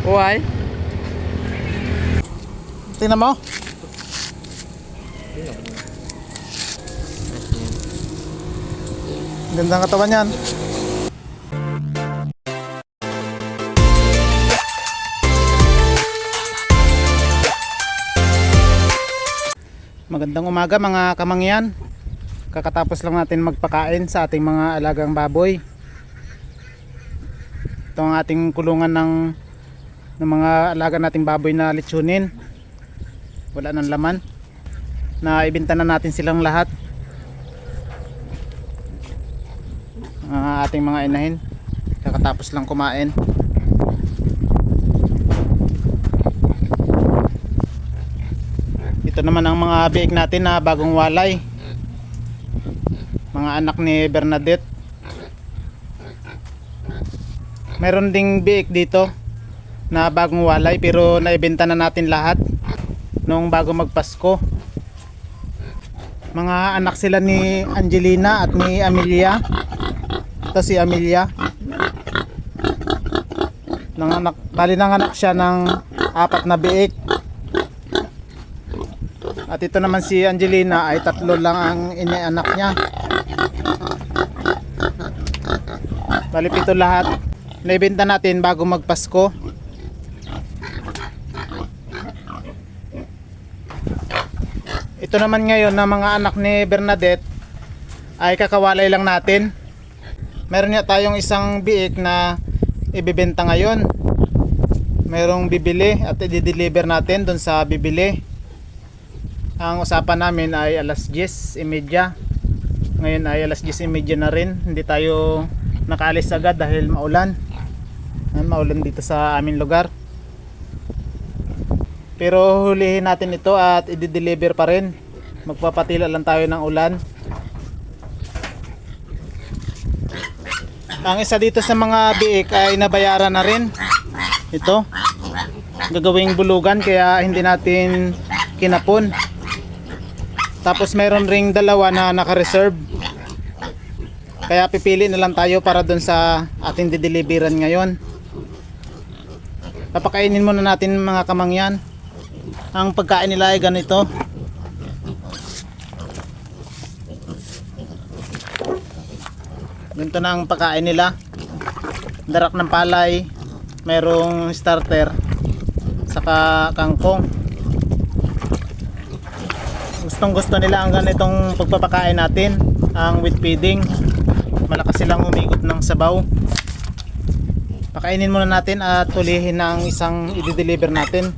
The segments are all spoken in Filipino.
Why? Tingnan mo. Gandang katawan yan. Magandang umaga mga kamangyan. Kakatapos lang natin magpakain sa ating mga alagang baboy. Ito ang ating kulungan ng mga alaga nating baboy na litsunin. Wala nang laman. Naibenta na natin silang lahat. Ating mga inahin. Kakatapos lang kumain. Ito naman ang mga biik natin na bagong walay. Mga anak ni Bernadette. Meron ding biik dito na bagong walay pero naibenta na natin lahat noong bago magpasko. Mga anak sila ni Angelina at ni Amelia. Ito si Amelia. Nanganak siya ng 4 na biik. At ito naman si Angelina ay 3 lang ang inianak niya. Bali 7 lahat. Naibenta natin bago magpasko. Ito naman ngayon na mga anak ni Bernadette ay kakawalay lang natin. Meron niya tayong isang biik na ibibenta ngayon. Merong bibili at i-deliver natin doon sa bibili. Ang usapan namin ay alas 10:30. Ngayon ay alas 10:30 na rin. Hindi tayo nakaalis agad dahil maulan. Maulan dito sa aming lugar. Pero hulihin natin ito at i-deliver pa rin. Magpapatila lang tayo ng ulan. Ang isa dito sa mga biik ay nabayaran na rin. Ito. Gagawing bulugan kaya hindi natin kinapon. Tapos meron ring 2 na naka-reserve. Kaya pipili na lang tayo para dun sa ating dideliveran ngayon. Papakainin muna natin mga kamangyan. Ang pagkain nila ay ganito. Ganito na ang pagkain nila. Darak ng palay, merong starter, saka kangkong. Gustong gusto nila ang ganitong pagpapakain natin, ang wheat feeding. Malakas silang umigot ng sabaw. Pakainin muna natin at tulihin na ang isang i-deliver natin.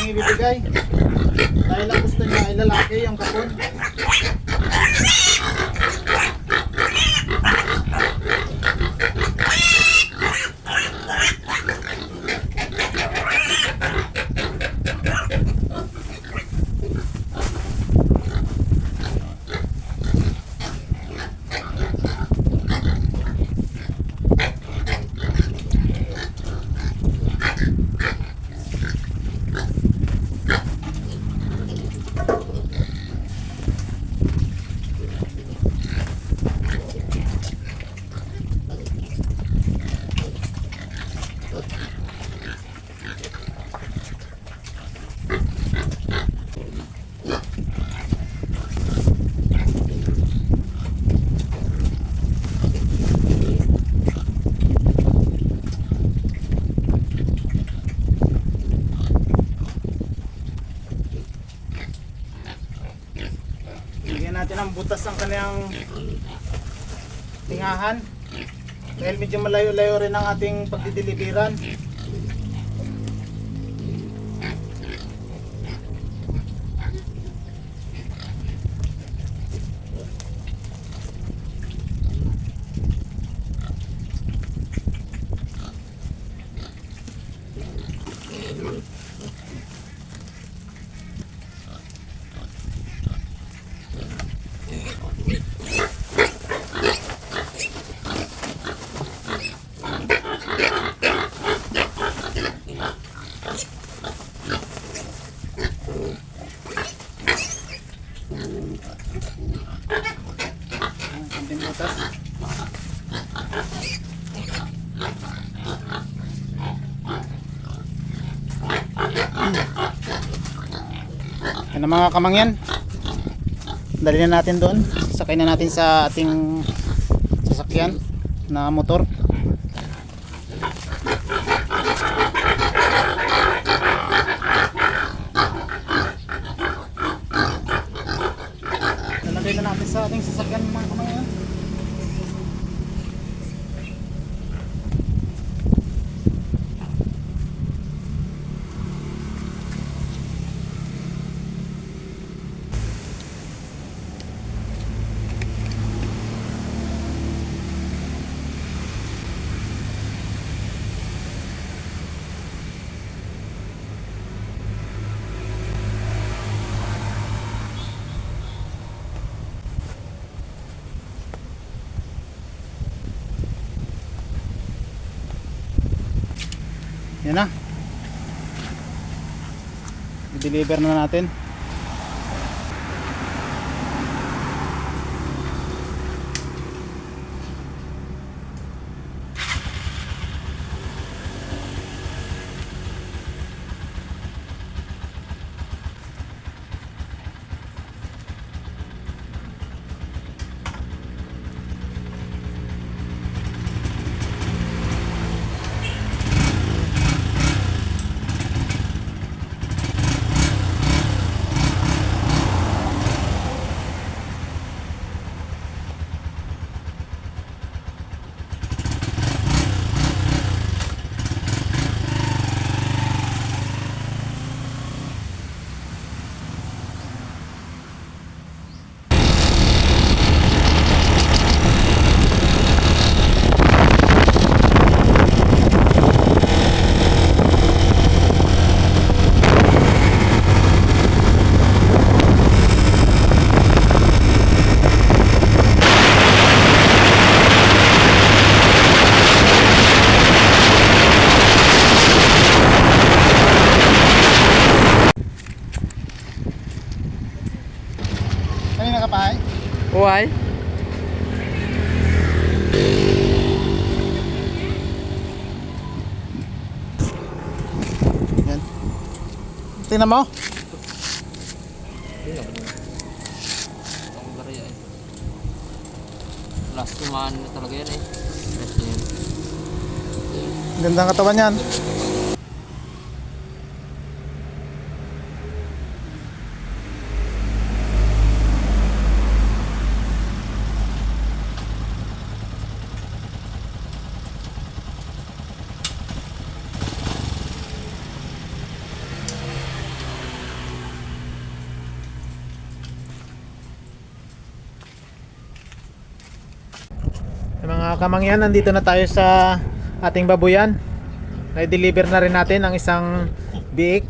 Ibibigay dahil ang gusto niya ay lalaki yung kapon. natin ang butas ng kanyang tingahan. Dahil medyo malayo-layo rin ang ating pagdideliveran. Konting butas. Yan ang mga kamangyan. Dali na natin doon. Sakay na natin sa ating sasakyan na motor. Lalagay na natin sa ating sasakyan mga kamangyan. Yan na. I-deliver na natin. Kanina ka pa ay? Why? Yan. Tingnan mo. Ang bariya eh. Last tumaan na talaga yan eh. Last yan. Gandang katawan yan. Mga kamangyan, nandito na tayo sa ating babuyan. Na-deliver na rin natin ang isang biik.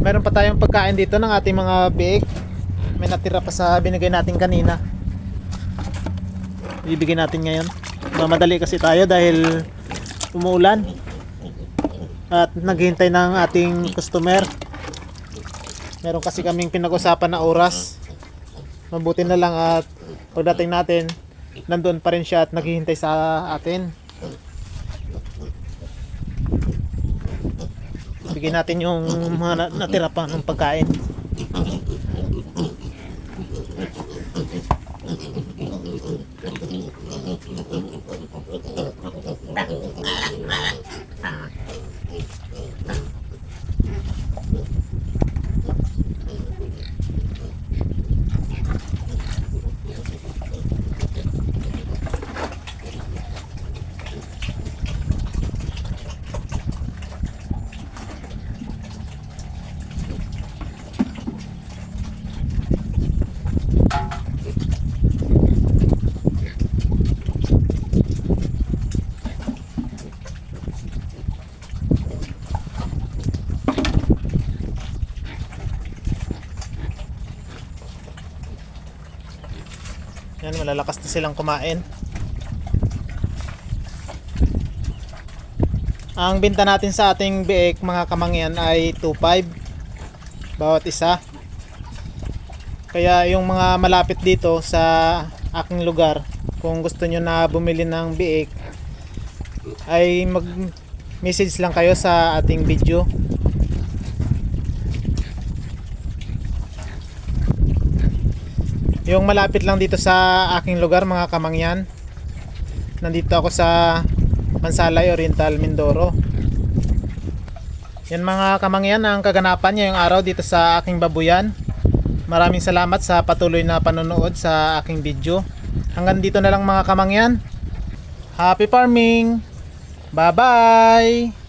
Meron pa tayong pagkain dito ng ating mga biik. May natira pa sa binigay natin kanina. Ibigay natin ngayon. Mamadali kasi tayo dahil umuulan. At naghihintay ng ating customer. Meron kasi kaming pinag-usapan na oras. Mabuti na lang at pagdating natin nandoon pa rin siya at naghihintay sa atin. Bigyan natin yung mga natira pa ng pagkain. Yan, malalakas na silang kumain. Ang binta natin sa ating biik mga kamangyan ay 2.5 bawat isa. Kaya yung mga malapit dito sa aking lugar, kung gusto nyo na bumili ng biik, ay mag-message lang kayo sa ating video. Yung malapit lang dito sa aking lugar mga kamangyan, nandito ako sa Mansalay Oriental, Mindoro. Yan mga kamangyan ang kaganapan ngayong araw dito sa aking babuyan. Maraming salamat sa patuloy na panonood sa aking video. Hanggang dito na lang mga kamangyan. Happy farming! Bye bye!